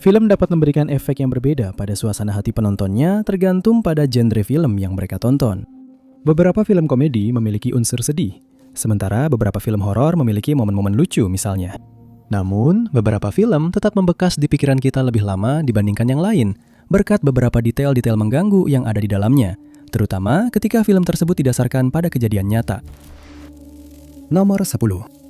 Film dapat memberikan efek yang berbeda pada suasana hati penontonnya tergantung pada genre film yang mereka tonton. Beberapa film komedi memiliki unsur sedih, sementara beberapa film horor memiliki momen-momen lucu misalnya. Namun, beberapa film tetap membekas di pikiran kita lebih lama dibandingkan yang lain, berkat beberapa detail-detail mengganggu yang ada di dalamnya, terutama ketika film tersebut didasarkan pada kejadian nyata. Nomor 10.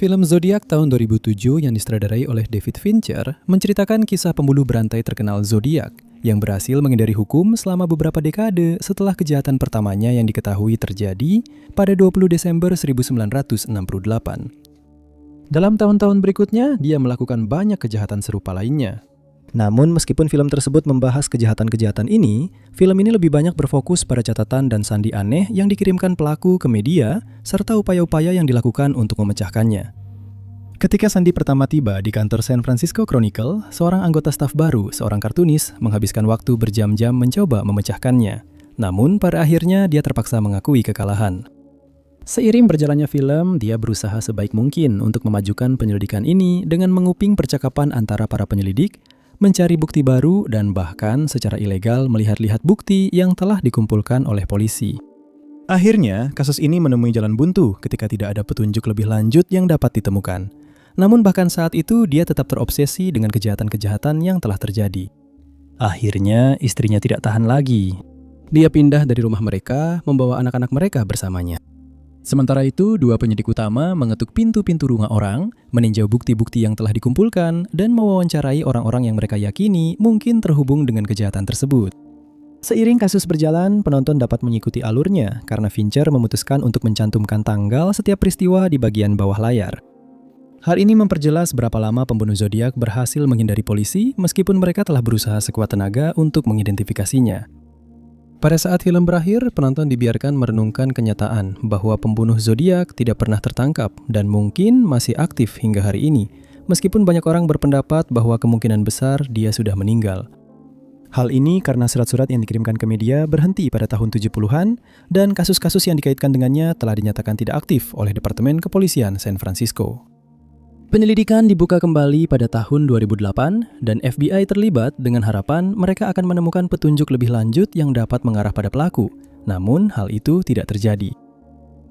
Film Zodiac tahun 2007 yang disutradarai oleh David Fincher menceritakan kisah pembunuh berantai terkenal Zodiac yang berhasil menghindari hukum selama beberapa dekade setelah kejahatan pertamanya yang diketahui terjadi pada 20 Desember 1968. Dalam tahun-tahun berikutnya, dia melakukan banyak kejahatan serupa lainnya. Namun, meskipun film tersebut membahas kejahatan-kejahatan ini, film ini lebih banyak berfokus pada catatan dan sandi aneh yang dikirimkan pelaku ke media, serta upaya-upaya yang dilakukan untuk memecahkannya. Ketika sandi pertama tiba di kantor San Francisco Chronicle, seorang anggota staf baru, seorang kartunis, menghabiskan waktu berjam-jam mencoba memecahkannya. Namun, pada akhirnya dia terpaksa mengakui kekalahan. Seiring berjalannya film, dia berusaha sebaik mungkin untuk memajukan penyelidikan ini dengan menguping percakapan antara para penyelidik, mencari bukti baru, dan bahkan secara ilegal melihat-lihat bukti yang telah dikumpulkan oleh polisi. Akhirnya, kasus ini menemui jalan buntu ketika tidak ada petunjuk lebih lanjut yang dapat ditemukan. Namun bahkan saat itu, dia tetap terobsesi dengan kejahatan-kejahatan yang telah terjadi. Akhirnya, istrinya tidak tahan lagi. Dia pindah dari rumah mereka, membawa anak-anak mereka bersamanya. Sementara itu, dua penyidik utama mengetuk pintu-pintu rumah orang, meninjau bukti-bukti yang telah dikumpulkan, dan mewawancarai orang-orang yang mereka yakini mungkin terhubung dengan kejahatan tersebut. Seiring kasus berjalan, penonton dapat mengikuti alurnya karena Fincher memutuskan untuk mencantumkan tanggal setiap peristiwa di bagian bawah layar. Hal ini memperjelas berapa lama pembunuh Zodiac berhasil menghindari polisi meskipun mereka telah berusaha sekuat tenaga untuk mengidentifikasinya. Pada saat film berakhir, penonton dibiarkan merenungkan kenyataan bahwa pembunuh Zodiac tidak pernah tertangkap dan mungkin masih aktif hingga hari ini, meskipun banyak orang berpendapat bahwa kemungkinan besar dia sudah meninggal. Hal ini karena surat-surat yang dikirimkan ke media berhenti pada tahun 70-an dan kasus-kasus yang dikaitkan dengannya telah dinyatakan tidak aktif oleh Departemen Kepolisian San Francisco. Penyelidikan dibuka kembali pada tahun 2008 dan FBI terlibat dengan harapan mereka akan menemukan petunjuk lebih lanjut yang dapat mengarah pada pelaku. Namun hal itu tidak terjadi.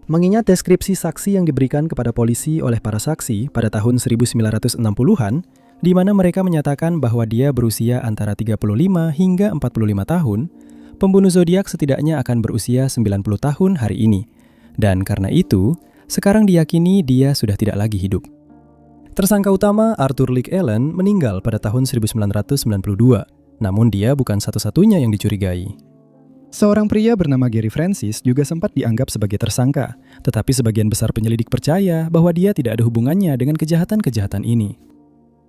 Mengingat deskripsi saksi yang diberikan kepada polisi oleh para saksi pada tahun 1960-an, di mana mereka menyatakan bahwa dia berusia antara 35 hingga 45 tahun, pembunuh Zodiac setidaknya akan berusia 90 tahun hari ini. Dan karena itu, sekarang diyakini dia sudah tidak lagi hidup. Tersangka utama Arthur Leigh Allen meninggal pada tahun 1992, namun dia bukan satu-satunya yang dicurigai. Seorang pria bernama Gary Francis juga sempat dianggap sebagai tersangka, tetapi sebagian besar penyelidik percaya bahwa dia tidak ada hubungannya dengan kejahatan-kejahatan ini.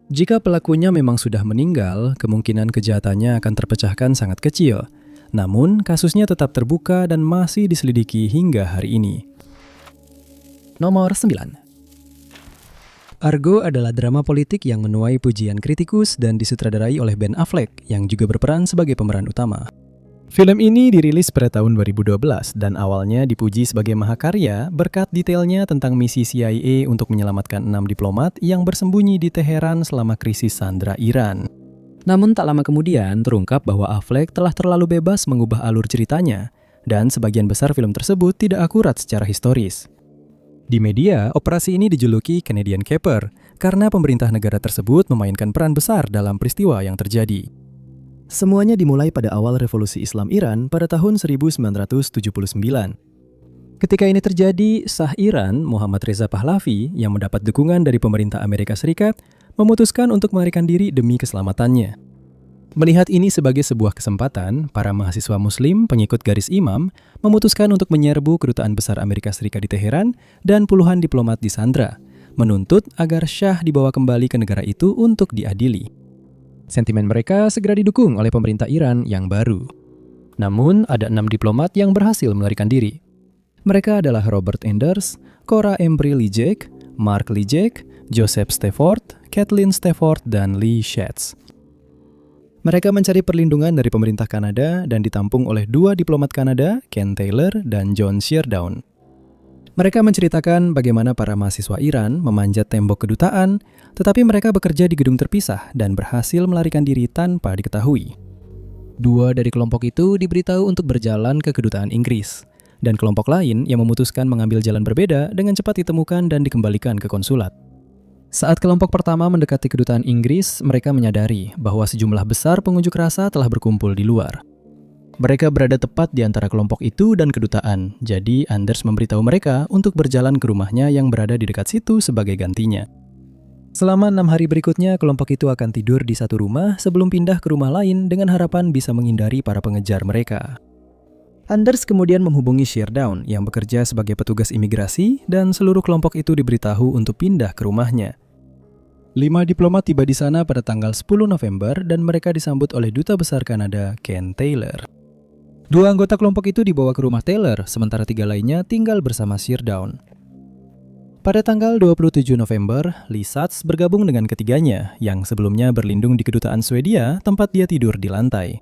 Jika pelakunya memang sudah meninggal, kemungkinan kejahatannya akan terpecahkan sangat kecil. Namun, kasusnya tetap terbuka dan masih diselidiki hingga hari ini. Nomor 9. Argo adalah drama politik yang menuai pujian kritikus dan disutradarai oleh Ben Affleck yang juga berperan sebagai pemeran utama. Film ini dirilis pada tahun 2012 dan awalnya dipuji sebagai mahakarya berkat detailnya tentang misi CIA untuk menyelamatkan 6 diplomat yang bersembunyi di Teheran selama krisis Sandera Iran. Namun tak lama kemudian terungkap bahwa Affleck telah terlalu bebas mengubah alur ceritanya dan sebagian besar film tersebut tidak akurat secara historis. Di media, operasi ini dijuluki Canadian Caper karena pemerintah negara tersebut memainkan peran besar dalam peristiwa yang terjadi. Semuanya dimulai pada awal revolusi Islam Iran pada tahun 1979. Ketika ini terjadi, Shah Iran, Muhammad Reza Pahlavi, yang mendapat dukungan dari pemerintah Amerika Serikat, memutuskan untuk melarikan diri demi keselamatannya. Melihat ini sebagai sebuah kesempatan, para mahasiswa Muslim pengikut garis imam memutuskan untuk menyerbu kedutaan besar Amerika Serikat di Teheran dan puluhan diplomat di Sandra, menuntut agar Shah dibawa kembali ke negara itu untuk diadili. Sentimen mereka segera didukung oleh pemerintah Iran yang baru. Namun, ada 6 diplomat yang berhasil melarikan diri. Mereka adalah Robert Enders, Cora Embry Lijek, Mark Lijek, Joseph Stafford, Kathleen Stafford, dan Lee Schatz. Mereka mencari perlindungan dari pemerintah Kanada dan ditampung oleh 2 diplomat Kanada, Ken Taylor dan John Sheardown. Mereka menceritakan bagaimana para mahasiswa Iran memanjat tembok kedutaan, tetapi mereka bekerja di gedung terpisah dan berhasil melarikan diri tanpa diketahui. 2 dari kelompok itu diberitahu untuk berjalan ke kedutaan Inggris, dan kelompok lain yang memutuskan mengambil jalan berbeda dengan cepat ditemukan dan dikembalikan ke konsulat. Saat kelompok pertama mendekati kedutaan Inggris, mereka menyadari bahwa sejumlah besar pengunjuk rasa telah berkumpul di luar. Mereka berada tepat di antara kelompok itu dan kedutaan, jadi Anders memberitahu mereka untuk berjalan ke rumahnya yang berada di dekat situ sebagai gantinya. Selama 6 hari berikutnya, kelompok itu akan tidur di satu rumah sebelum pindah ke rumah lain dengan harapan bisa menghindari para pengejar mereka. Anders kemudian menghubungi Sheardown yang bekerja sebagai petugas imigrasi dan seluruh kelompok itu diberitahu untuk pindah ke rumahnya. 5 diplomat tiba di sana pada tanggal 10 November dan mereka disambut oleh Duta Besar Kanada, Ken Taylor. 2 anggota kelompok itu dibawa ke rumah Taylor, sementara 3 lainnya tinggal bersama Sheardown. Pada tanggal 27 November, Lee Sachs bergabung dengan ketiganya, yang sebelumnya berlindung di kedutaan Swedia, tempat dia tidur di lantai.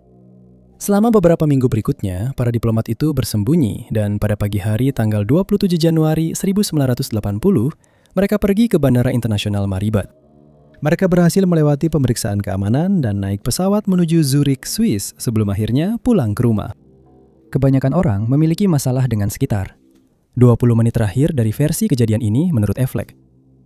Selama beberapa minggu berikutnya, para diplomat itu bersembunyi, dan pada pagi hari tanggal 27 Januari 1980, mereka pergi ke Bandara Internasional Maribat. Mereka berhasil melewati pemeriksaan keamanan dan naik pesawat menuju Zurich, Swiss, sebelum akhirnya pulang ke rumah. Kebanyakan orang memiliki masalah dengan sekitar. 20 menit terakhir dari versi kejadian ini menurut Affleck.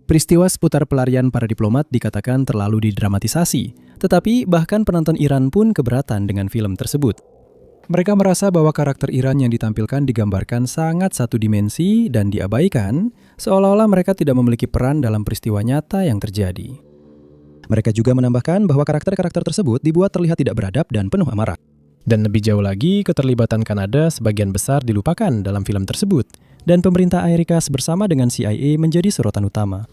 Peristiwa seputar pelarian para diplomat dikatakan terlalu didramatisasi, tetapi bahkan penonton Iran pun keberatan dengan film tersebut. Mereka merasa bahwa karakter Iran yang ditampilkan digambarkan sangat satu dimensi dan diabaikan, seolah-olah mereka tidak memiliki peran dalam peristiwa nyata yang terjadi. Mereka juga menambahkan bahwa karakter-karakter tersebut dibuat terlihat tidak beradab dan penuh amarah. Dan lebih jauh lagi, keterlibatan Kanada sebagian besar dilupakan dalam film tersebut, dan pemerintah Amerika bersama dengan CIA menjadi sorotan utama.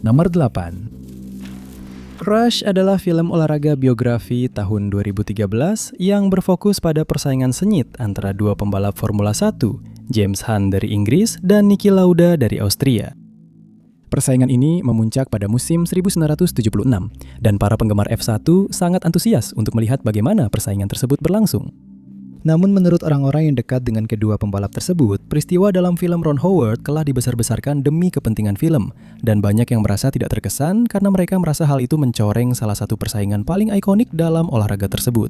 Nomor 8. Crash adalah film olahraga biografi tahun 2013 yang berfokus pada persaingan sengit antara 2 pembalap Formula 1, James Hunt dari Inggris dan Niki Lauda dari Austria. Persaingan ini memuncak pada musim 1976, dan para penggemar F1 sangat antusias untuk melihat bagaimana persaingan tersebut berlangsung. Namun menurut orang-orang yang dekat dengan kedua pembalap tersebut, peristiwa dalam film Ron Howard telah dibesar-besarkan demi kepentingan film, dan banyak yang merasa tidak terkesan karena mereka merasa hal itu mencoreng salah satu persaingan paling ikonik dalam olahraga tersebut.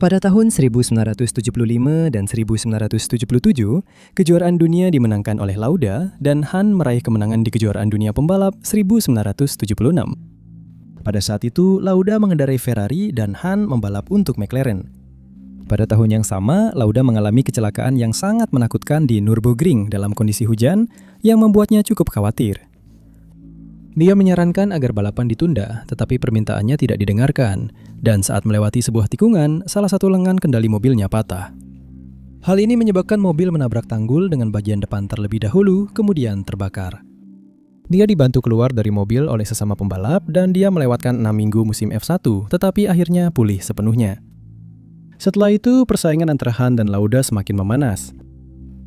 Pada tahun 1975 dan 1977, kejuaraan dunia dimenangkan oleh Lauda dan Hunt meraih kemenangan di kejuaraan dunia pembalap 1976. Pada saat itu, Lauda mengendarai Ferrari dan Hunt membalap untuk McLaren. Pada tahun yang sama, Lauda mengalami kecelakaan yang sangat menakutkan di Nürburgring dalam kondisi hujan yang membuatnya cukup khawatir. Dia menyarankan agar balapan ditunda, tetapi permintaannya tidak didengarkan, dan saat melewati sebuah tikungan, salah satu lengan kendali mobilnya patah. Hal ini menyebabkan mobil menabrak tanggul dengan bagian depan terlebih dahulu, kemudian terbakar. Dia dibantu keluar dari mobil oleh sesama pembalap, dan dia melewatkan 6 minggu musim F1, tetapi akhirnya pulih sepenuhnya. Setelah itu, persaingan antara Hunt dan Lauda semakin memanas.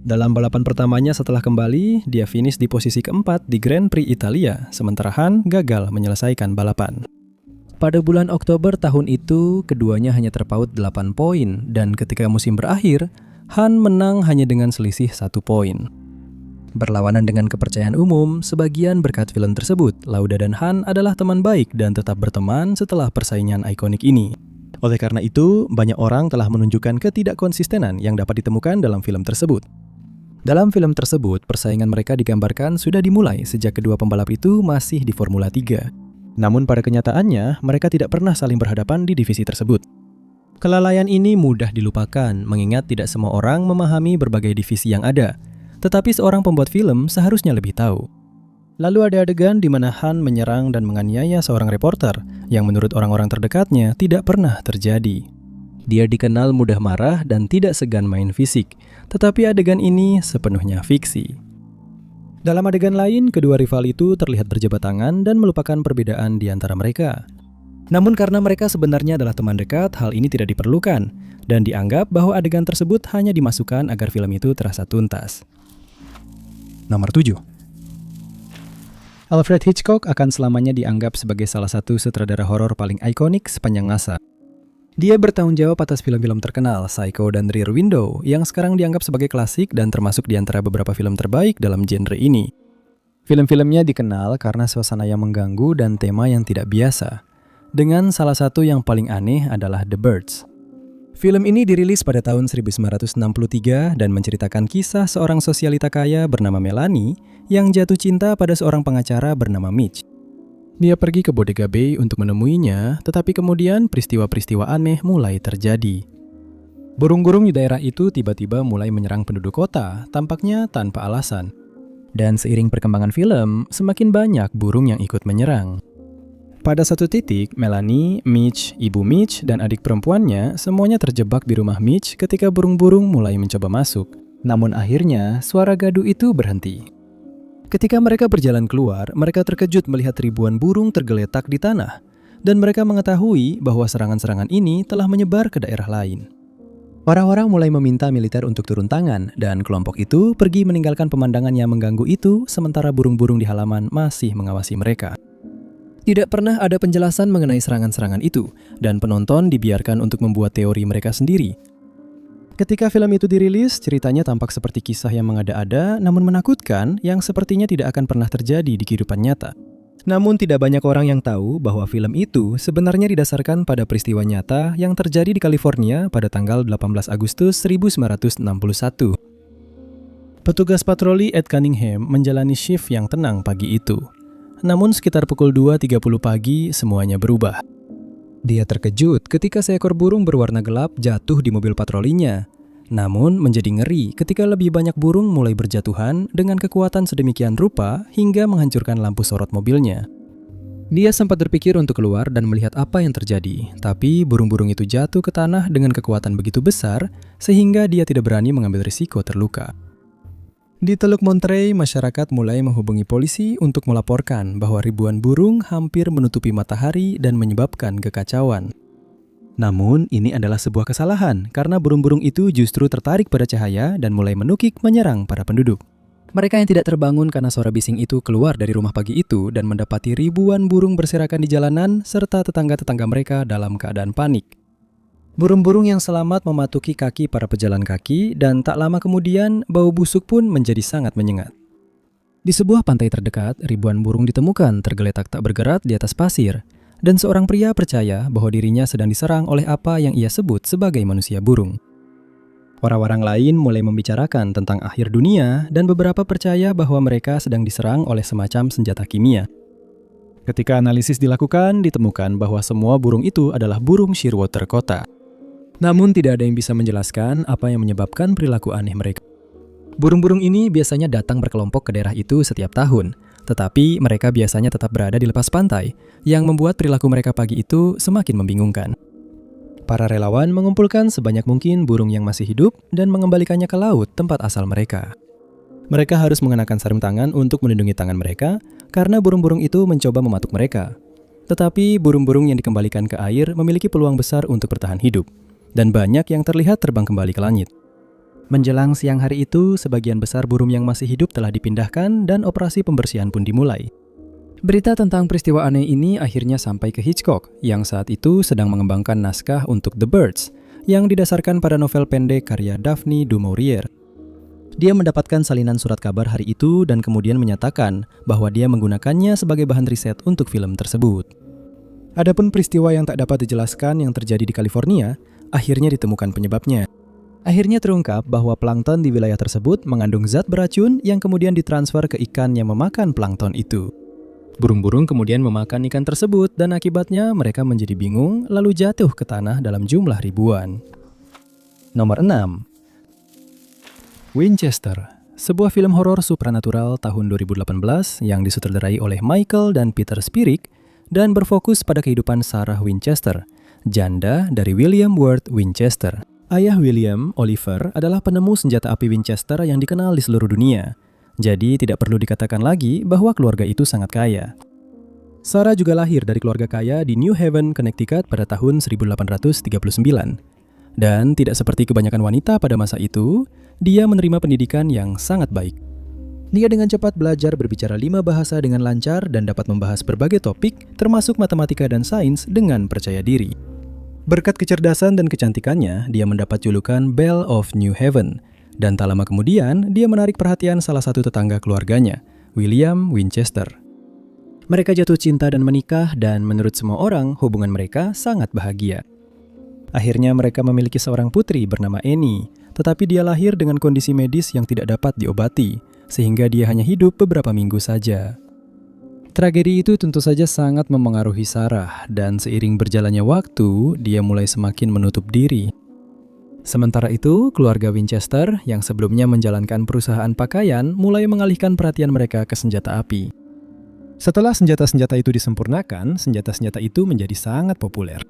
Dalam balapan pertamanya setelah kembali, dia finish di posisi keempat di Grand Prix Italia, sementara Hunt gagal menyelesaikan balapan. Pada bulan Oktober tahun itu, keduanya hanya terpaut 8 poin, dan ketika musim berakhir, Hunt menang hanya dengan selisih 1 poin. Berlawanan dengan kepercayaan umum, sebagian berkat film tersebut, Lauda dan Hunt adalah teman baik dan tetap berteman setelah persaingan ikonik ini. Oleh karena itu, banyak orang telah menunjukkan ketidakkonsistenan yang dapat ditemukan dalam film tersebut. Dalam film tersebut, persaingan mereka digambarkan sudah dimulai sejak kedua pembalap itu masih di Formula 3. Namun pada kenyataannya, mereka tidak pernah saling berhadapan di divisi tersebut. Kelalaian ini mudah dilupakan, mengingat tidak semua orang memahami berbagai divisi yang ada. Tetapi seorang pembuat film seharusnya lebih tahu. Lalu ada adegan di mana Hunt menyerang dan menganiaya seorang reporter, yang menurut orang-orang terdekatnya tidak pernah terjadi. Dia dikenal mudah marah dan tidak segan main fisik, tetapi adegan ini sepenuhnya fiksi. Dalam adegan lain, kedua rival itu terlihat berjabat tangan dan melupakan perbedaan di antara mereka. Namun karena mereka sebenarnya adalah teman dekat, hal ini tidak diperlukan, dan dianggap bahwa adegan tersebut hanya dimasukkan agar film itu terasa tuntas. Nomor 7. Alfred Hitchcock akan selamanya dianggap sebagai salah satu sutradara horor paling ikonik sepanjang masa. Dia bertanggung jawab atas film-film terkenal Psycho dan Rear Window yang sekarang dianggap sebagai klasik dan termasuk di antara beberapa film terbaik dalam genre ini. Film-filmnya dikenal karena suasana yang mengganggu dan tema yang tidak biasa, dengan salah satu yang paling aneh adalah The Birds. Film ini dirilis pada tahun 1963 dan menceritakan kisah seorang sosialita kaya bernama Melanie yang jatuh cinta pada seorang pengacara bernama Mitch. Dia pergi ke Bodega Bay untuk menemuinya, tetapi kemudian peristiwa-peristiwa aneh mulai terjadi. Burung-burung di daerah itu tiba-tiba mulai menyerang penduduk kota, tampaknya tanpa alasan. Dan seiring perkembangan film, semakin banyak burung yang ikut menyerang. Pada satu titik, Melanie, Mitch, ibu Mitch, dan adik perempuannya semuanya terjebak di rumah Mitch ketika burung-burung mulai mencoba masuk. Namun akhirnya, suara gaduh itu berhenti. Ketika mereka berjalan keluar, mereka terkejut melihat ribuan burung tergeletak di tanah, dan mereka mengetahui bahwa serangan-serangan ini telah menyebar ke daerah lain. Orang-orang mulai meminta militer untuk turun tangan, dan kelompok itu pergi meninggalkan pemandangan yang mengganggu itu, sementara burung-burung di halaman masih mengawasi mereka. Tidak pernah ada penjelasan mengenai serangan-serangan itu, dan penonton dibiarkan untuk membuat teori mereka sendiri. Ketika film itu dirilis, ceritanya tampak seperti kisah yang mengada-ada namun menakutkan yang sepertinya tidak akan pernah terjadi di kehidupan nyata. Namun tidak banyak orang yang tahu bahwa film itu sebenarnya didasarkan pada peristiwa nyata yang terjadi di California pada tanggal 18 Agustus 1961. Petugas patroli Ed Cunningham menjalani shift yang tenang pagi itu. Namun sekitar pukul 2.30 pagi semuanya berubah. Dia terkejut ketika seekor burung berwarna gelap jatuh di mobil patrolinya. Namun menjadi ngeri ketika lebih banyak burung mulai berjatuhan dengan kekuatan sedemikian rupa hingga menghancurkan lampu sorot mobilnya. Dia sempat berpikir untuk keluar dan melihat apa yang terjadi, tapi burung-burung itu jatuh ke tanah dengan kekuatan begitu besar sehingga dia tidak berani mengambil risiko terluka. Di Teluk Monterey, masyarakat mulai menghubungi polisi untuk melaporkan bahwa ribuan burung hampir menutupi matahari dan menyebabkan kekacauan. Namun, ini adalah sebuah kesalahan karena burung-burung itu justru tertarik pada cahaya dan mulai menukik menyerang para penduduk. Mereka yang tidak terbangun karena suara bising itu keluar dari rumah pagi itu dan mendapati ribuan burung berserakan di jalanan serta tetangga-tetangga mereka dalam keadaan panik. Burung-burung yang selamat mematuki kaki para pejalan kaki dan tak lama kemudian bau busuk pun menjadi sangat menyengat. Di sebuah pantai terdekat, ribuan burung ditemukan tergeletak tak bergerak di atas pasir dan seorang pria percaya bahwa dirinya sedang diserang oleh apa yang ia sebut sebagai manusia burung. Orang-orang lain mulai membicarakan tentang akhir dunia dan beberapa percaya bahwa mereka sedang diserang oleh semacam senjata kimia. Ketika analisis dilakukan, ditemukan bahwa semua burung itu adalah burung shearwater kota. Namun tidak ada yang bisa menjelaskan apa yang menyebabkan perilaku aneh mereka. Burung-burung ini biasanya datang berkelompok ke daerah itu setiap tahun, tetapi mereka biasanya tetap berada di lepas pantai, yang membuat perilaku mereka pagi itu semakin membingungkan. Para relawan mengumpulkan sebanyak mungkin burung yang masih hidup dan mengembalikannya ke laut tempat asal mereka. Mereka harus mengenakan sarung tangan untuk melindungi tangan mereka, karena burung-burung itu mencoba mematuk mereka. Tetapi burung-burung yang dikembalikan ke air memiliki peluang besar untuk bertahan hidup, dan banyak yang terlihat terbang kembali ke langit. Menjelang siang hari itu, sebagian besar burung yang masih hidup telah dipindahkan dan operasi pembersihan pun dimulai. Berita tentang peristiwa aneh ini akhirnya sampai ke Hitchcock, yang saat itu sedang mengembangkan naskah untuk The Birds, yang didasarkan pada novel pendek karya Daphne du Maurier. Dia mendapatkan salinan surat kabar hari itu dan kemudian menyatakan bahwa dia menggunakannya sebagai bahan riset untuk film tersebut. Adapun peristiwa yang tak dapat dijelaskan yang terjadi di California, akhirnya ditemukan penyebabnya. Akhirnya terungkap bahwa plankton di wilayah tersebut mengandung zat beracun yang kemudian ditransfer ke ikan yang memakan plankton itu. Burung-burung kemudian memakan ikan tersebut dan akibatnya mereka menjadi bingung lalu jatuh ke tanah dalam jumlah ribuan. Nomor 6. Winchester, sebuah film horor supranatural tahun 2018 yang disutradarai oleh Michael dan Peter Spirik dan berfokus pada kehidupan Sarah Winchester, janda dari William Worth Winchester. Ayah William, Oliver, adalah penemu senjata api Winchester yang dikenal di seluruh dunia. Jadi tidak perlu dikatakan lagi bahwa keluarga itu sangat kaya. Sarah juga lahir dari keluarga kaya di New Haven, Connecticut pada tahun 1839. Dan tidak seperti kebanyakan wanita pada masa itu, dia menerima pendidikan yang sangat baik. Dia dengan cepat belajar berbicara 5 bahasa dengan lancar dan dapat membahas berbagai topik, termasuk matematika dan sains dengan percaya diri. Berkat kecerdasan dan kecantikannya, dia mendapat julukan Belle of New Haven. Dan tak lama kemudian, dia menarik perhatian salah satu tetangga keluarganya, William Winchester. Mereka jatuh cinta dan menikah, dan menurut semua orang, hubungan mereka sangat bahagia. Akhirnya mereka memiliki seorang putri bernama Annie, tetapi dia lahir dengan kondisi medis yang tidak dapat diobati, sehingga dia hanya hidup beberapa minggu saja. Tragedi itu tentu saja sangat memengaruhi Sarah, dan seiring berjalannya waktu, dia mulai semakin menutup diri. Sementara itu, keluarga Winchester yang sebelumnya menjalankan perusahaan pakaian mulai mengalihkan perhatian mereka ke senjata api. Setelah senjata-senjata itu disempurnakan, senjata-senjata itu menjadi sangat populer.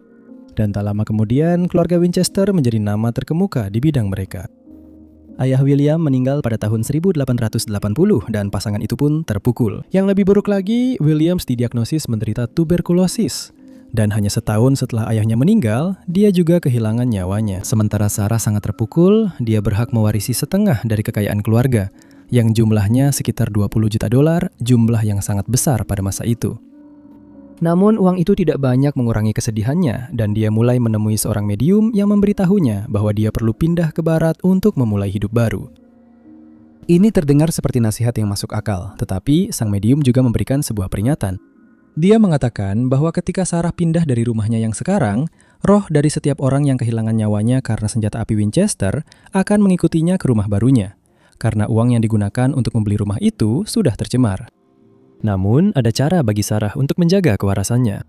Dan tak lama kemudian, keluarga Winchester menjadi nama terkemuka di bidang mereka. Ayah William meninggal pada tahun 1880 dan pasangan itu pun terpukul. Yang lebih buruk lagi, Williams didiagnosis menderita tuberkulosis. Dan hanya setahun setelah ayahnya meninggal, dia juga kehilangan nyawanya. Sementara Sarah sangat terpukul, dia berhak mewarisi setengah dari kekayaan keluarga, yang jumlahnya sekitar 20 juta dolar, jumlah yang sangat besar pada masa itu. Namun uang itu tidak banyak mengurangi kesedihannya, dan dia mulai menemui seorang medium yang memberitahunya bahwa dia perlu pindah ke barat untuk memulai hidup baru. Ini terdengar seperti nasihat yang masuk akal, tetapi sang medium juga memberikan sebuah peringatan. Dia mengatakan bahwa ketika Sarah pindah dari rumahnya yang sekarang, roh dari setiap orang yang kehilangan nyawanya karena senjata api Winchester akan mengikutinya ke rumah barunya, karena uang yang digunakan untuk membeli rumah itu sudah tercemar. Namun, ada cara bagi Sarah untuk menjaga kewarasannya.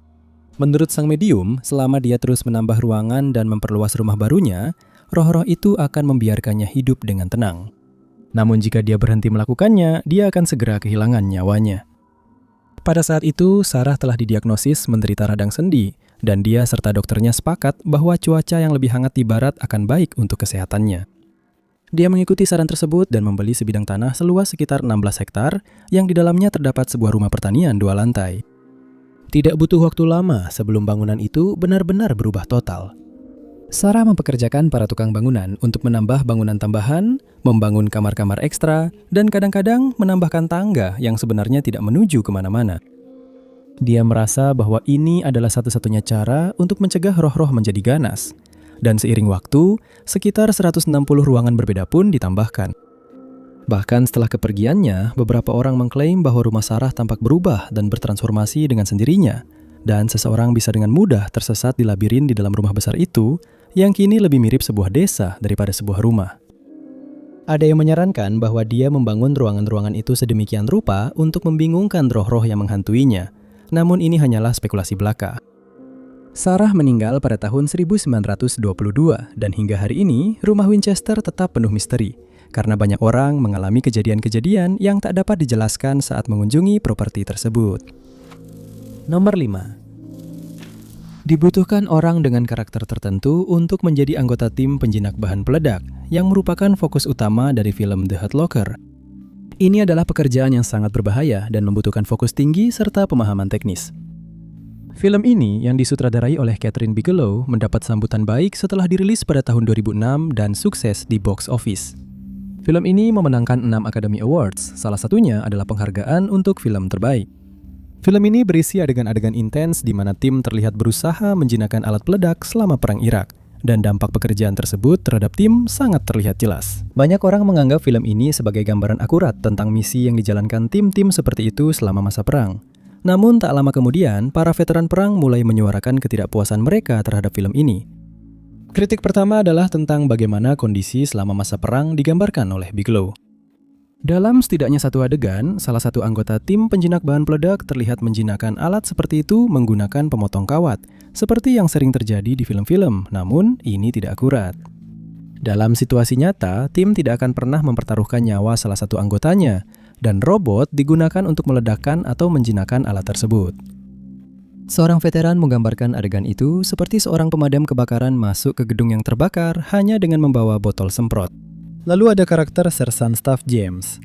Menurut sang medium, selama dia terus menambah ruangan dan memperluas rumah barunya, roh-roh itu akan membiarkannya hidup dengan tenang. Namun jika dia berhenti melakukannya, dia akan segera kehilangan nyawanya. Pada saat itu, Sarah telah didiagnosis menderita radang sendi, dan dia serta dokternya sepakat bahwa cuaca yang lebih hangat di barat akan baik untuk kesehatannya. Dia mengikuti saran tersebut dan membeli sebidang tanah seluas sekitar 16 hektar yang di dalamnya terdapat sebuah rumah pertanian 2 lantai. Tidak butuh waktu lama sebelum bangunan itu benar-benar berubah total. Sarah mempekerjakan para tukang bangunan untuk menambah bangunan tambahan, membangun kamar-kamar ekstra, dan kadang-kadang menambahkan tangga yang sebenarnya tidak menuju kemana-mana. Dia merasa bahwa ini adalah satu-satunya cara untuk mencegah roh-roh menjadi ganas. Dan seiring waktu, sekitar 160 ruangan berbeda pun ditambahkan. Bahkan setelah kepergiannya, beberapa orang mengklaim bahwa rumah Sarah tampak berubah dan bertransformasi dengan sendirinya, dan seseorang bisa dengan mudah tersesat di labirin di dalam rumah besar itu, yang kini lebih mirip sebuah desa daripada sebuah rumah. Ada yang menyarankan bahwa dia membangun ruangan-ruangan itu sedemikian rupa untuk membingungkan roh-roh yang menghantuinya, namun ini hanyalah spekulasi belaka. Sarah meninggal pada tahun 1922 dan hingga hari ini rumah Winchester tetap penuh misteri karena banyak orang mengalami kejadian-kejadian yang tak dapat dijelaskan saat mengunjungi properti tersebut. Nomor 5. Dibutuhkan orang dengan karakter tertentu untuk menjadi anggota tim penjinak bahan peledak yang merupakan fokus utama dari film The Hurt Locker. Ini adalah pekerjaan yang sangat berbahaya dan membutuhkan fokus tinggi serta pemahaman teknis. Film ini yang disutradarai oleh Catherine Bigelow mendapat sambutan baik setelah dirilis pada tahun 2006 dan sukses di box office. Film ini memenangkan 6 Academy Awards, salah satunya adalah penghargaan untuk film terbaik. Film ini berisi adegan-adegan intens di mana tim terlihat berusaha menjinakkan alat peledak selama Perang Irak, dan dampak pekerjaan tersebut terhadap tim sangat terlihat jelas. Banyak orang menganggap film ini sebagai gambaran akurat tentang misi yang dijalankan tim-tim seperti itu selama masa perang. Namun tak lama kemudian, para veteran perang mulai menyuarakan ketidakpuasan mereka terhadap film ini. Kritik pertama adalah tentang bagaimana kondisi selama masa perang digambarkan oleh Bigelow. Dalam setidaknya satu adegan, salah satu anggota tim penjinak bahan peledak terlihat menjinakkan alat seperti itu menggunakan pemotong kawat, seperti yang sering terjadi di film-film, namun ini tidak akurat. Dalam situasi nyata, tim tidak akan pernah mempertaruhkan nyawa salah satu anggotanya, dan robot digunakan untuk meledakkan atau menjinakkan alat tersebut. Seorang veteran menggambarkan adegan itu seperti seorang pemadam kebakaran masuk ke gedung yang terbakar hanya dengan membawa botol semprot. Lalu ada karakter Sersan Staff James.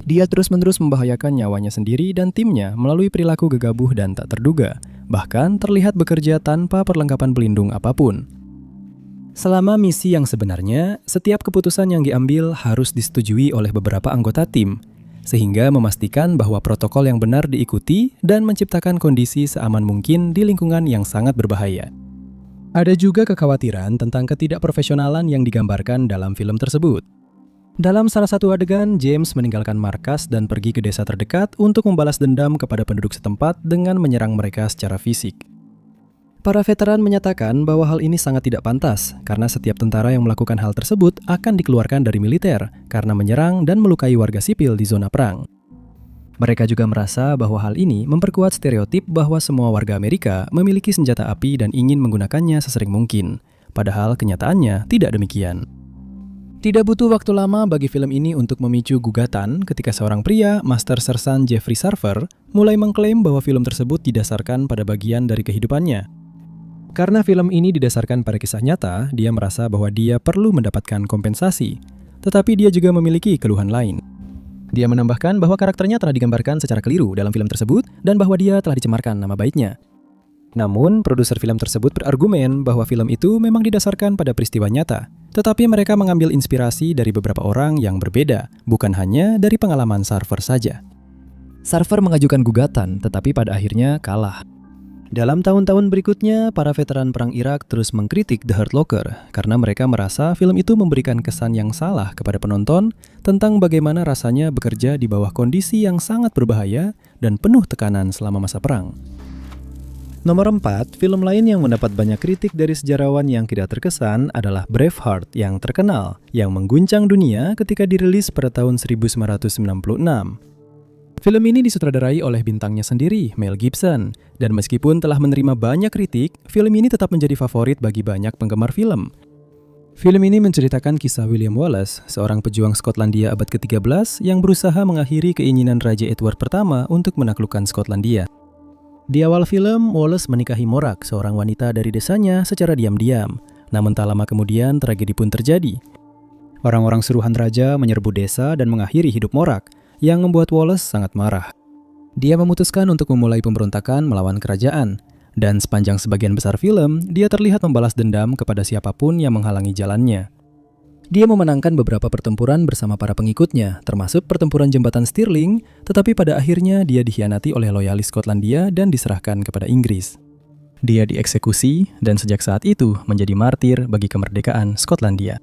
Dia terus-menerus membahayakan nyawanya sendiri dan timnya melalui perilaku gegabah dan tak terduga, bahkan terlihat bekerja tanpa perlengkapan pelindung apapun. Selama misi yang sebenarnya, setiap keputusan yang diambil harus disetujui oleh beberapa anggota tim, sehingga memastikan bahwa protokol yang benar diikuti dan menciptakan kondisi seaman mungkin di lingkungan yang sangat berbahaya. Ada juga kekhawatiran tentang ketidakprofesionalan yang digambarkan dalam film tersebut. Dalam salah satu adegan, James meninggalkan markas dan pergi ke desa terdekat untuk membalas dendam kepada penduduk setempat dengan menyerang mereka secara fisik. Para veteran menyatakan bahwa hal ini sangat tidak pantas karena setiap tentara yang melakukan hal tersebut akan dikeluarkan dari militer karena menyerang dan melukai warga sipil di zona perang. Mereka juga merasa bahwa hal ini memperkuat stereotip bahwa semua warga Amerika memiliki senjata api dan ingin menggunakannya sesering mungkin. Padahal kenyataannya tidak demikian. Tidak butuh waktu lama bagi film ini untuk memicu gugatan ketika seorang pria, Master Sersan Jeffrey Sarver, mulai mengklaim bahwa film tersebut didasarkan pada bagian dari kehidupannya. Karena film ini didasarkan pada kisah nyata, dia merasa bahwa dia perlu mendapatkan kompensasi. Tetapi dia juga memiliki keluhan lain. Dia menambahkan bahwa karakternya telah digambarkan secara keliru dalam film tersebut dan bahwa dia telah dicemarkan nama baiknya. Namun, produser film tersebut berargumen bahwa film itu memang didasarkan pada peristiwa nyata, tetapi mereka mengambil inspirasi dari beberapa orang yang berbeda, bukan hanya dari pengalaman Sarver saja. Sarver mengajukan gugatan, tetapi pada akhirnya kalah. Dalam tahun-tahun berikutnya, para veteran perang Irak terus mengkritik The Hurt Locker karena mereka merasa film itu memberikan kesan yang salah kepada penonton tentang bagaimana rasanya bekerja di bawah kondisi yang sangat berbahaya dan penuh tekanan selama masa perang. Nomor 4, film lain yang mendapat banyak kritik dari sejarawan yang tidak terkesan adalah Braveheart yang terkenal, yang mengguncang dunia ketika dirilis pada tahun 1996. Film ini disutradarai oleh bintangnya sendiri, Mel Gibson, dan meskipun telah menerima banyak kritik, film ini tetap menjadi favorit bagi banyak penggemar film. Film ini menceritakan kisah William Wallace, seorang pejuang Skotlandia abad ke-13 yang berusaha mengakhiri keinginan Raja Edward pertama untuk menaklukkan Skotlandia. Di awal film, Wallace menikahi Morak, seorang wanita dari desanya secara diam-diam. Namun tak lama kemudian, tragedi pun terjadi. Orang-orang suruhan raja menyerbu desa dan mengakhiri hidup Morak, yang membuat Wallace sangat marah. Dia memutuskan untuk memulai pemberontakan melawan kerajaan, dan sepanjang sebagian besar film, dia terlihat membalas dendam kepada siapapun yang menghalangi jalannya. Dia memenangkan beberapa pertempuran bersama para pengikutnya, termasuk pertempuran jembatan Stirling, tetapi pada akhirnya dia dikhianati oleh loyalis Skotlandia dan diserahkan kepada Inggris. Dia dieksekusi, dan sejak saat itu menjadi martir bagi kemerdekaan Skotlandia.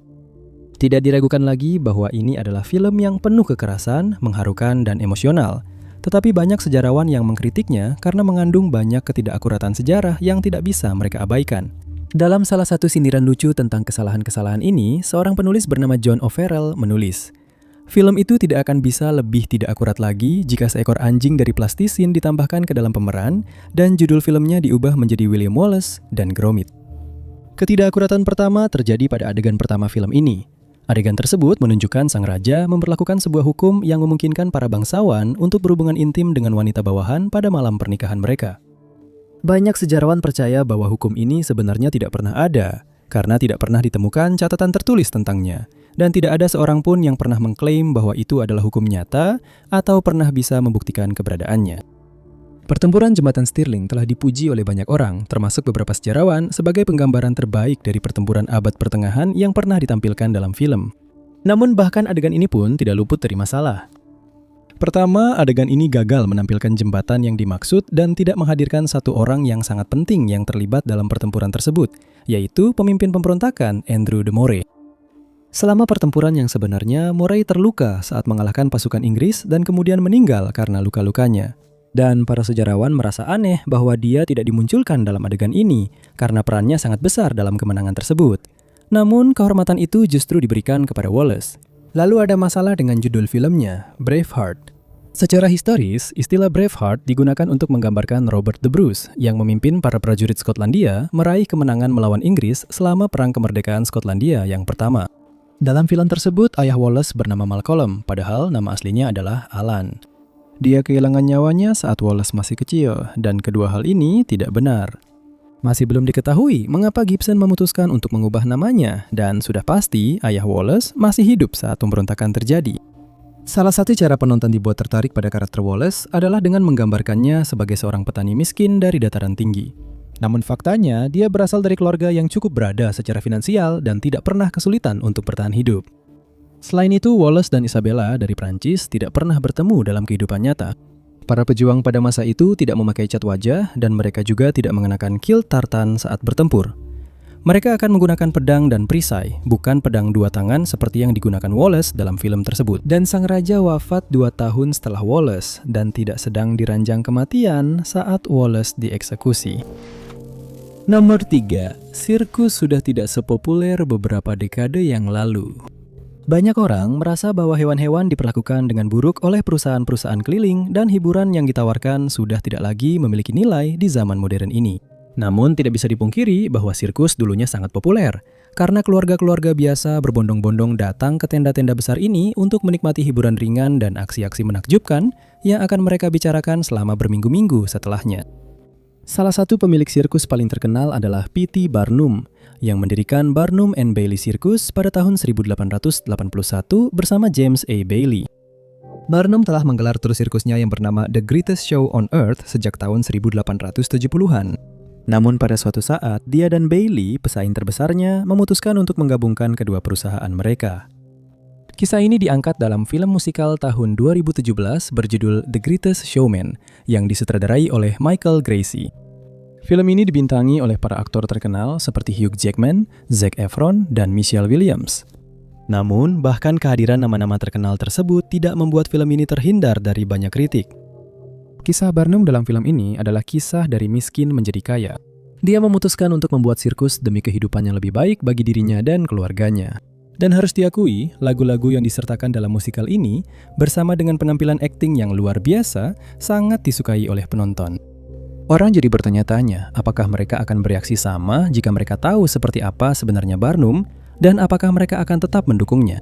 Tidak diragukan lagi bahwa ini adalah film yang penuh kekerasan, mengharukan, dan emosional. Tetapi banyak sejarawan yang mengkritiknya karena mengandung banyak ketidakakuratan sejarah yang tidak bisa mereka abaikan. Dalam salah satu sindiran lucu tentang kesalahan-kesalahan ini, seorang penulis bernama John O'Farrell menulis, "Film itu tidak akan bisa lebih tidak akurat lagi jika seekor anjing dari plastisin ditambahkan ke dalam pemeran dan judul filmnya diubah menjadi William Wallace dan Gromit." Ketidakakuratan pertama terjadi pada adegan pertama film ini. Adegan tersebut menunjukkan sang raja memperlakukan sebuah hukum yang memungkinkan para bangsawan untuk berhubungan intim dengan wanita bawahan pada malam pernikahan mereka. Banyak sejarawan percaya bahwa hukum ini sebenarnya tidak pernah ada, karena tidak pernah ditemukan catatan tertulis tentangnya, dan tidak ada seorang pun yang pernah mengklaim bahwa itu adalah hukum nyata atau pernah bisa membuktikan keberadaannya. Pertempuran jembatan Stirling telah dipuji oleh banyak orang, termasuk beberapa sejarawan, sebagai penggambaran terbaik dari pertempuran abad pertengahan yang pernah ditampilkan dalam film. Namun bahkan adegan ini pun tidak luput dari masalah. Pertama, adegan ini gagal menampilkan jembatan yang dimaksud dan tidak menghadirkan satu orang yang sangat penting yang terlibat dalam pertempuran tersebut, yaitu pemimpin pemberontakan Andrew de Moray. Selama pertempuran yang sebenarnya, Moray terluka saat mengalahkan pasukan Inggris dan kemudian meninggal karena luka-lukanya. Dan para sejarawan merasa aneh bahwa dia tidak dimunculkan dalam adegan ini karena perannya sangat besar dalam kemenangan tersebut. Namun, kehormatan itu justru diberikan kepada Wallace. Lalu ada masalah dengan judul filmnya, Braveheart. Secara historis, istilah Braveheart digunakan untuk menggambarkan Robert the Bruce yang memimpin para prajurit Skotlandia meraih kemenangan melawan Inggris selama Perang Kemerdekaan Skotlandia yang pertama. Dalam film tersebut, ayah Wallace bernama Malcolm, padahal nama aslinya adalah Alan. Dia kehilangan nyawanya saat Wallace masih kecil, dan kedua hal ini tidak benar. Masih belum diketahui mengapa Gibson memutuskan untuk mengubah namanya, dan sudah pasti ayah Wallace masih hidup saat pemberontakan terjadi. Salah satu cara penonton dibuat tertarik pada karakter Wallace adalah dengan menggambarkannya sebagai seorang petani miskin dari dataran tinggi. Namun faktanya, dia berasal dari keluarga yang cukup berada secara finansial dan tidak pernah kesulitan untuk bertahan hidup. Selain itu, Wallace dan Isabella dari Prancis tidak pernah bertemu dalam kehidupan nyata. Para pejuang pada masa itu tidak memakai cat wajah dan mereka juga tidak mengenakan kilt tartan saat bertempur. Mereka akan menggunakan pedang dan perisai, bukan pedang dua tangan seperti yang digunakan Wallace dalam film tersebut. Dan sang raja wafat 2 tahun setelah Wallace dan tidak sedang diranjang kematian saat Wallace dieksekusi. Nomor 3, sirkus sudah tidak sepopuler beberapa dekade yang lalu. Banyak orang merasa bahwa hewan-hewan diperlakukan dengan buruk oleh perusahaan-perusahaan keliling dan hiburan yang ditawarkan sudah tidak lagi memiliki nilai di zaman modern ini. Namun tidak bisa dipungkiri bahwa sirkus dulunya sangat populer, karena keluarga-keluarga biasa berbondong-bondong datang ke tenda-tenda besar ini untuk menikmati hiburan ringan dan aksi-aksi menakjubkan yang akan mereka bicarakan selama berminggu-minggu setelahnya. Salah satu pemilik sirkus paling terkenal adalah P.T. Barnum, yang mendirikan Barnum and Bailey Circus pada tahun 1881 bersama James A. Bailey. Barnum telah menggelar tur sirkusnya yang bernama The Greatest Show on Earth sejak tahun 1870-an. Namun pada suatu saat, dia dan Bailey, pesaing terbesarnya, memutuskan untuk menggabungkan kedua perusahaan mereka. Kisah ini diangkat dalam film musikal tahun 2017 berjudul The Greatest Showman yang disutradarai oleh Michael Gracie. Film ini dibintangi oleh para aktor terkenal seperti Hugh Jackman, Zac Efron, dan Michelle Williams. Namun, bahkan kehadiran nama-nama terkenal tersebut tidak membuat film ini terhindar dari banyak kritik. Kisah Barnum dalam film ini adalah kisah dari miskin menjadi kaya. Dia memutuskan untuk membuat sirkus demi kehidupan yang lebih baik bagi dirinya dan keluarganya. Dan harus diakui, lagu-lagu yang disertakan dalam musikal ini bersama dengan penampilan akting yang luar biasa sangat disukai oleh penonton. Orang jadi bertanya-tanya, apakah mereka akan bereaksi sama jika mereka tahu seperti apa sebenarnya Barnum dan apakah mereka akan tetap mendukungnya.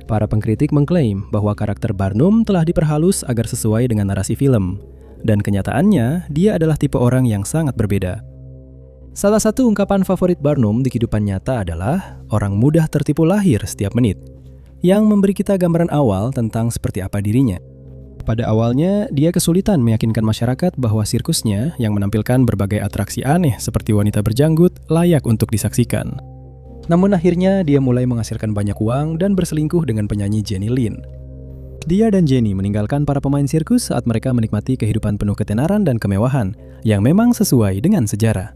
Para pengkritik mengklaim bahwa karakter Barnum telah diperhalus agar sesuai dengan narasi film, dan kenyataannya dia adalah tipe orang yang sangat berbeda. Salah satu ungkapan favorit Barnum di kehidupan nyata adalah orang mudah tertipu lahir setiap menit, yang memberi kita gambaran awal tentang seperti apa dirinya. Pada awalnya, dia kesulitan meyakinkan masyarakat bahwa sirkusnya yang menampilkan berbagai atraksi aneh seperti wanita berjanggut layak untuk disaksikan. Namun akhirnya dia mulai menghasilkan banyak uang dan berselingkuh dengan penyanyi Jenny Lin. Dia dan Jenny meninggalkan para pemain sirkus saat mereka menikmati kehidupan penuh ketenaran dan kemewahan yang memang sesuai dengan sejarah.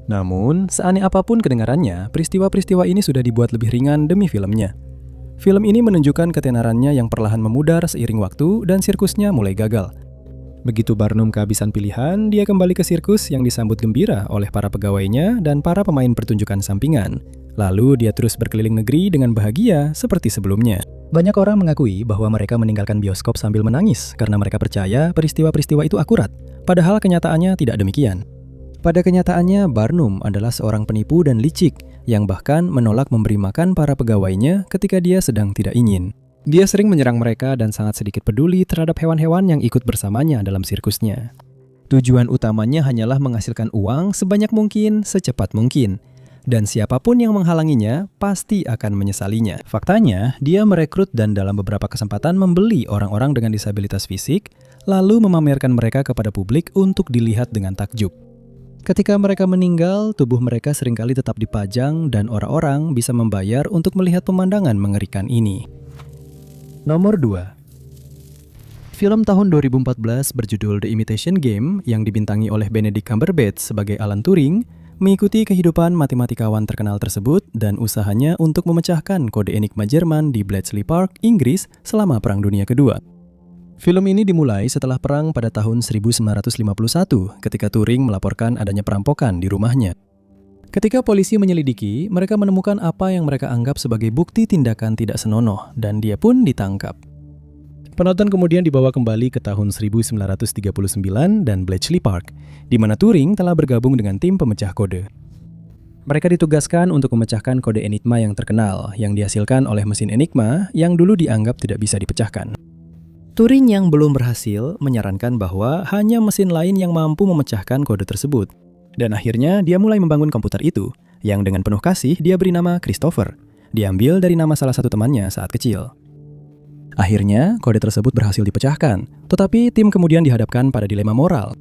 Namun, seaneh apapun kedengarannya, peristiwa-peristiwa ini sudah dibuat lebih ringan demi filmnya. Film ini menunjukkan ketenarannya yang perlahan memudar seiring waktu dan sirkusnya mulai gagal. Begitu Barnum kehabisan pilihan, dia kembali ke sirkus yang disambut gembira oleh para pegawainya dan para pemain pertunjukan sampingan. Lalu dia terus berkeliling negeri dengan bahagia seperti sebelumnya. Banyak orang mengakui bahwa mereka meninggalkan bioskop sambil menangis karena mereka percaya peristiwa-peristiwa itu akurat, padahal kenyataannya tidak demikian. Pada kenyataannya, Barnum adalah seorang penipu dan licik yang bahkan menolak memberi makan para pegawainya ketika dia sedang tidak ingin. Dia sering menyerang mereka dan sangat sedikit peduli terhadap hewan-hewan yang ikut bersamanya dalam sirkusnya. Tujuan utamanya hanyalah menghasilkan uang sebanyak mungkin, secepat mungkin. Dan siapapun yang menghalanginya pasti akan menyesalinya. Faktanya, dia merekrut dan dalam beberapa kesempatan membeli orang-orang dengan disabilitas fisik, lalu memamerkan mereka kepada publik untuk dilihat dengan takjub. Ketika mereka meninggal, tubuh mereka seringkali tetap dipajang dan orang-orang bisa membayar untuk melihat pemandangan mengerikan ini. Nomor 2. Film tahun 2014 berjudul The Imitation Game yang dibintangi oleh Benedict Cumberbatch sebagai Alan Turing mengikuti kehidupan matematikawan terkenal tersebut dan usahanya untuk memecahkan kode enigma Jerman di Bletchley Park, Inggris selama Perang Dunia Kedua. Film ini dimulai setelah perang pada tahun 1951 ketika Turing melaporkan adanya perampokan di rumahnya. Ketika polisi menyelidiki, mereka menemukan apa yang mereka anggap sebagai bukti tindakan tidak senonoh dan dia pun ditangkap. Penonton kemudian dibawa kembali ke tahun 1939 dan Bletchley Park, di mana Turing telah bergabung dengan tim pemecah kode. Mereka ditugaskan untuk memecahkan kode enigma yang terkenal yang dihasilkan oleh mesin enigma yang dulu dianggap tidak bisa dipecahkan. Turing yang belum berhasil menyarankan bahwa hanya mesin lain yang mampu memecahkan kode tersebut. Dan akhirnya dia mulai membangun komputer itu, yang dengan penuh kasih dia beri nama Christopher, diambil dari nama salah satu temannya saat kecil. Akhirnya, kode tersebut berhasil dipecahkan, tetapi tim kemudian dihadapkan pada dilema moral.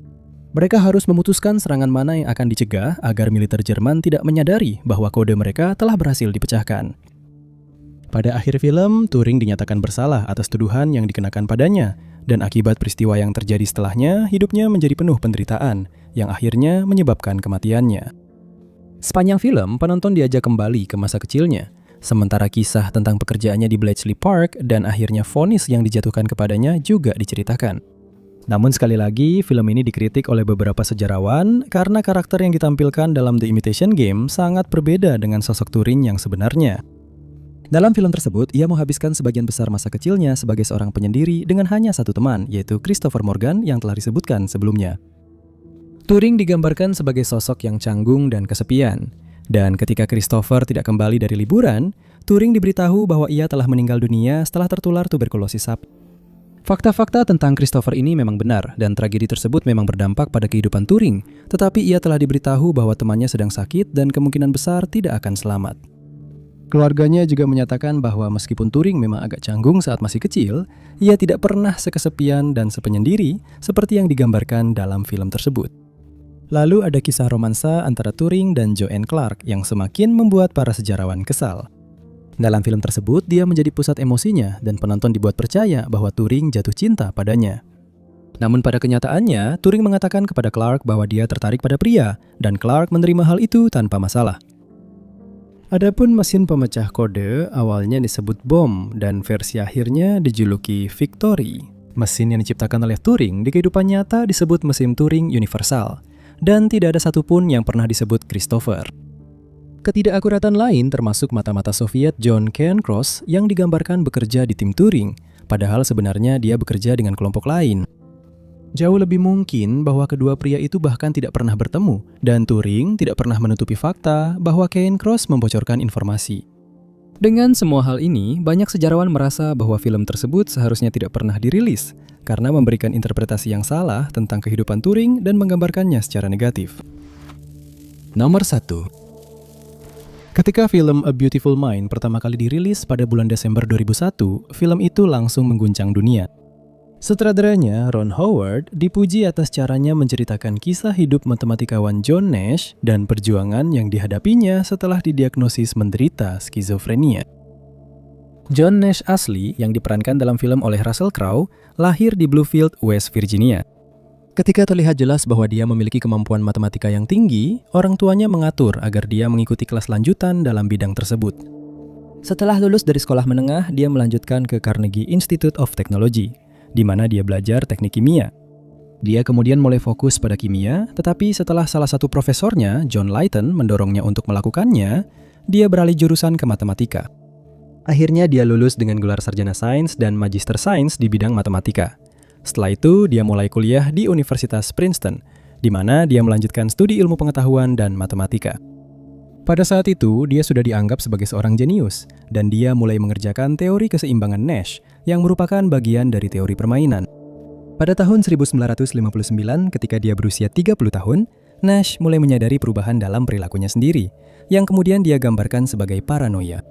Mereka harus memutuskan serangan mana yang akan dicegah agar militer Jerman tidak menyadari bahwa kode mereka telah berhasil dipecahkan. Pada akhir film, Turing dinyatakan bersalah atas tuduhan yang dikenakan padanya, dan akibat peristiwa yang terjadi setelahnya, hidupnya menjadi penuh penderitaan, yang akhirnya menyebabkan kematiannya. Sepanjang film, penonton diajak kembali ke masa kecilnya, sementara kisah tentang pekerjaannya di Bletchley Park dan akhirnya vonis yang dijatuhkan kepadanya juga diceritakan. Namun sekali lagi, film ini dikritik oleh beberapa sejarawan karena karakter yang ditampilkan dalam The Imitation Game sangat berbeda dengan sosok Turing yang sebenarnya. Dalam film tersebut, ia menghabiskan sebagian besar masa kecilnya sebagai seorang penyendiri dengan hanya satu teman, yaitu Christopher Morgan yang telah disebutkan sebelumnya. Turing digambarkan sebagai sosok yang canggung dan kesepian. Dan ketika Christopher tidak kembali dari liburan, Turing diberitahu bahwa ia telah meninggal dunia setelah tertular tuberkulosis sapi. Fakta-fakta tentang Christopher ini memang benar, dan tragedi tersebut memang berdampak pada kehidupan Turing, tetapi ia telah diberitahu bahwa temannya sedang sakit dan kemungkinan besar tidak akan selamat. Keluarganya juga menyatakan bahwa meskipun Turing memang agak canggung saat masih kecil, ia tidak pernah sekesepian dan sepenyendiri seperti yang digambarkan dalam film tersebut. Lalu ada kisah romansa antara Turing dan Joanne Clark yang semakin membuat para sejarawan kesal. Dalam film tersebut, dia menjadi pusat emosinya dan penonton dibuat percaya bahwa Turing jatuh cinta padanya. Namun pada kenyataannya, Turing mengatakan kepada Clark bahwa dia tertarik pada pria, dan Clark menerima hal itu tanpa masalah. Adapun mesin pemecah kode awalnya disebut bom dan versi akhirnya dijuluki Victory. Mesin yang diciptakan oleh Turing di kehidupan nyata disebut mesin Turing universal. Dan tidak ada satupun yang pernah disebut Christopher. Ketidakakuratan lain termasuk mata-mata Soviet John Cairncross yang digambarkan bekerja di tim Turing, padahal sebenarnya dia bekerja dengan kelompok lain. Jauh lebih mungkin bahwa kedua pria itu bahkan tidak pernah bertemu, dan Turing tidak pernah menutupi fakta bahwa Cairncross membocorkan informasi. Dengan semua hal ini, banyak sejarawan merasa bahwa film tersebut seharusnya tidak pernah dirilis, karena memberikan interpretasi yang salah tentang kehidupan Turing dan menggambarkannya secara negatif. Nomor 1. Ketika film A Beautiful Mind pertama kali dirilis pada bulan Desember 2001, film itu langsung mengguncang dunia. Sutradaranya, Ron Howard, dipuji atas caranya menceritakan kisah hidup matematikawan John Nash dan perjuangan yang dihadapinya setelah didiagnosis menderita skizofrenia. John Nash asli, yang diperankan dalam film oleh Russell Crowe, lahir di Bluefield, West Virginia. Ketika terlihat jelas bahwa dia memiliki kemampuan matematika yang tinggi, orang tuanya mengatur agar dia mengikuti kelas lanjutan dalam bidang tersebut. Setelah lulus dari sekolah menengah, dia melanjutkan ke Carnegie Institute of Technology, di mana dia belajar teknik kimia. Dia kemudian mulai fokus pada kimia, tetapi setelah salah satu profesornya, John Layton, mendorongnya untuk melakukannya, dia beralih jurusan ke matematika. Akhirnya dia lulus dengan gelar sarjana sains dan magister sains di bidang matematika. Setelah itu, dia mulai kuliah di Universitas Princeton, di mana dia melanjutkan studi ilmu pengetahuan dan matematika. Pada saat itu, dia sudah dianggap sebagai seorang jenius, dan dia mulai mengerjakan teori keseimbangan Nash, yang merupakan bagian dari teori permainan. Pada tahun 1959, ketika dia berusia 30 tahun, Nash mulai menyadari perubahan dalam perilakunya sendiri, yang kemudian dia gambarkan sebagai paranoia.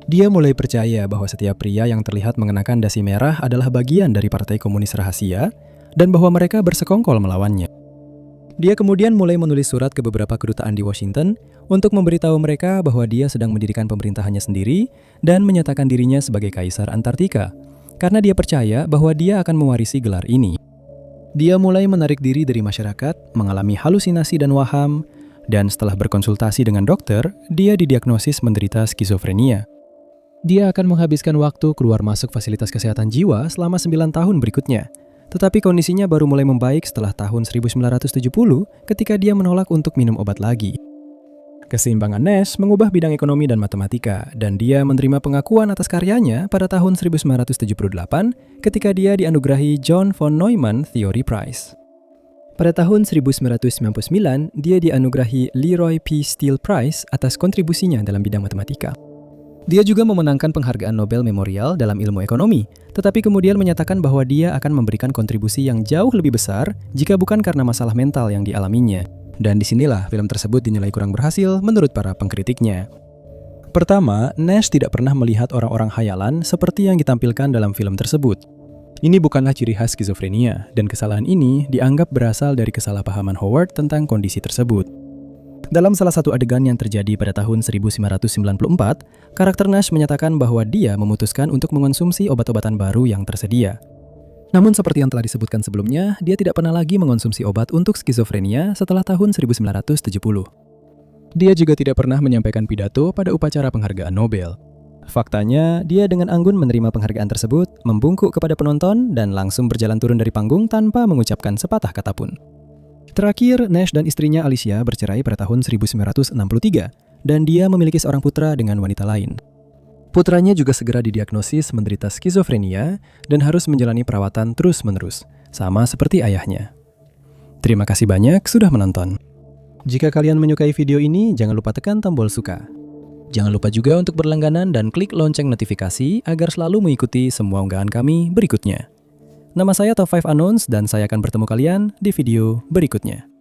Dia mulai percaya bahwa setiap pria yang terlihat mengenakan dasi merah adalah bagian dari Partai Komunis Rahasia, dan bahwa mereka bersekongkol melawannya. Dia kemudian mulai menulis surat ke beberapa kedutaan di Washington untuk memberitahu mereka bahwa dia sedang mendirikan pemerintahannya sendiri dan menyatakan dirinya sebagai Kaisar Antartika, karena dia percaya bahwa dia akan mewarisi gelar ini. Dia mulai menarik diri dari masyarakat, mengalami halusinasi dan waham, dan setelah berkonsultasi dengan dokter, dia didiagnosis menderita skizofrenia. Dia akan menghabiskan waktu keluar masuk fasilitas kesehatan jiwa selama 9 tahun berikutnya. Tetapi kondisinya baru mulai membaik setelah tahun 1970 ketika dia menolak untuk minum obat lagi. Keseimbangan Nash mengubah bidang ekonomi dan matematika, dan dia menerima pengakuan atas karyanya pada tahun 1978 ketika dia dianugerahi John von Neumann Theory Prize. Pada tahun 1999, dia dianugerahi Leroy P. Steele Prize atas kontribusinya dalam bidang matematika. Dia juga memenangkan penghargaan Nobel Memorial dalam ilmu ekonomi, tetapi kemudian menyatakan bahwa dia akan memberikan kontribusi yang jauh lebih besar jika bukan karena masalah mental yang dialaminya. Dan disinilah film tersebut dinilai kurang berhasil menurut para pengkritiknya. Pertama, Nash tidak pernah melihat orang-orang khayalan seperti yang ditampilkan dalam film tersebut. Ini bukanlah ciri khas skizofrenia, dan kesalahan ini dianggap berasal dari kesalahpahaman Howard tentang kondisi tersebut. Dalam salah satu adegan yang terjadi pada tahun 1994, karakter Nash menyatakan bahwa dia memutuskan untuk mengonsumsi obat-obatan baru yang tersedia. Namun seperti yang telah disebutkan sebelumnya, dia tidak pernah lagi mengonsumsi obat untuk skizofrenia setelah tahun 1970. Dia juga tidak pernah menyampaikan pidato pada upacara penghargaan Nobel. Faktanya, dia dengan anggun menerima penghargaan tersebut, membungkuk kepada penonton, dan langsung berjalan turun dari panggung tanpa mengucapkan sepatah kata pun. Terakhir, Nash dan istrinya Alicia bercerai pada tahun 1963, dan dia memiliki seorang putra dengan wanita lain. Putranya juga segera didiagnosis menderita skizofrenia dan harus menjalani perawatan terus-menerus, sama seperti ayahnya. Terima kasih banyak sudah menonton. Jika kalian menyukai video ini, jangan lupa tekan tombol suka. Jangan lupa juga untuk berlangganan dan klik lonceng notifikasi agar selalu mengikuti semua unggahan kami berikutnya. Nama saya Top 5 Unknowns dan saya akan bertemu kalian di video berikutnya.